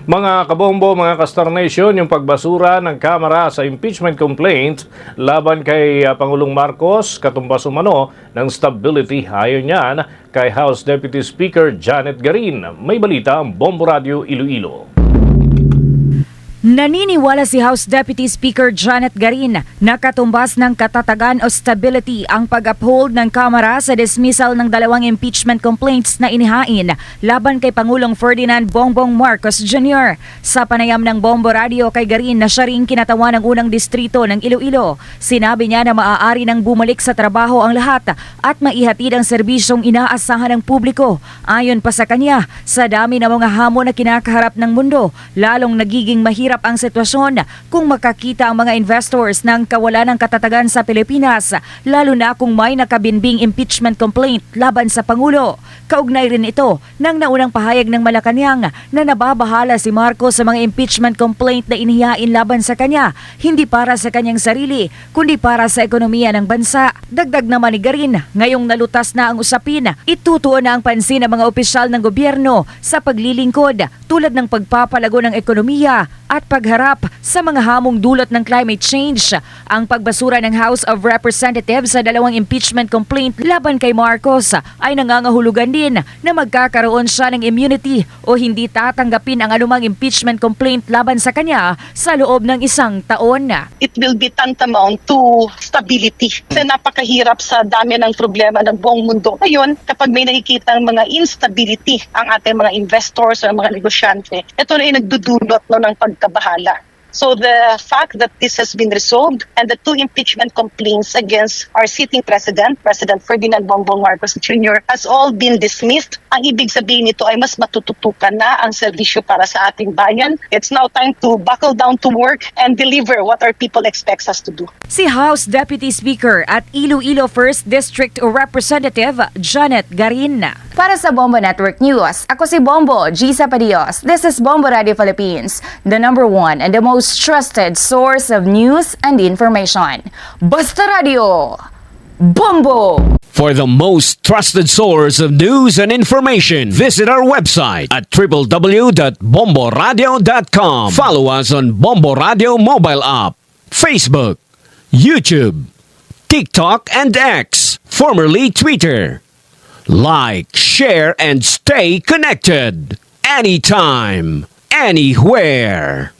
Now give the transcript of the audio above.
Mga kabombo, mga ka-Star Nation, yung pagbasura ng Kamara sa impeachment complaint laban kay Pangulong Marcos, katumbas umano ng stability. Ayon niyan kay House Deputy Speaker Janet Garin. May balita ang Bombo Radio Iloilo. Naniniwala si House Deputy Speaker Janet Garin na katumbas ng katatagan o stability ang pag-uphold ng Kamara sa dismissal ng dalawang impeachment complaints na inihain laban kay Pangulong Ferdinand Bongbong Marcos Jr. Sa panayam ng Bombo Radio kay Garin na siya ring kinatawan ng unang distrito ng Iloilo, sinabi niya na maaari nang bumalik sa trabaho ang lahat at maihatid ang serbisyong inaasahan ng publiko. Ayon pa sa kanya, sa dami ng mga hamon na kinakaharap ng mundo, lalong nagiging mahirap ang sitwasyon kung makakita ang mga investors ng kawalan ng katatagan sa Pilipinas, lalo na kung may nakabinbing impeachment complaint laban sa Pangulo. Kaugnay rin ito ng naunang pahayag ng Malacanang na nababahala si Marcos sa mga impeachment complaint na inihain laban sa kanya, hindi para sa kanyang sarili, kundi para sa ekonomiya ng bansa. Dagdag naman ni Garin, ngayong nalutas na ang usapin, itutuon na ang pansin ng mga opisyal ng gobyerno sa paglilingkod tulad ng pagpapalago ng ekonomiya at pagharap sa mga hamong dulot ng climate change. Ang pagbasura ng House of Representatives sa dalawang impeachment complaint laban kay Marcos ay nangangahulugan din na magkakaroon siya ng immunity o hindi tatanggapin ang anumang impeachment complaint laban sa kanya sa loob ng isang taon. It will be tantamount to stability. Kasi napakahirap sa dami ng problema ng buong mundo. Ngayon, kapag may nakikita ng mga instability ang ating mga investors o mga negosyante, ito na yung nagdudulot ng pagkabahala. So the fact that this has been resolved and the two impeachment complaints against our sitting President Ferdinand Bongbong Marcos Jr. has all been dismissed. Ang ibig sabihin nito ay mas matututukan na ang serbisyo para sa ating bayan. It's now time to buckle down to work and deliver what our people expects us to do. Si House Deputy Speaker at Iloilo 1st District Representative Janet Garin. Para sa Bombo Network News, ako si Bombo Gisa Padios. This is Bombo Radio Philippines, the #1 and the most trusted source of news and information. Basta Radio, Bombo! For the most trusted source of news and information, visit our website at www.bomboradio.com. Follow us on Bombo Radio mobile app, Facebook, YouTube, TikTok, and X, formerly Twitter. Like, share, and stay connected. Anytime, anywhere.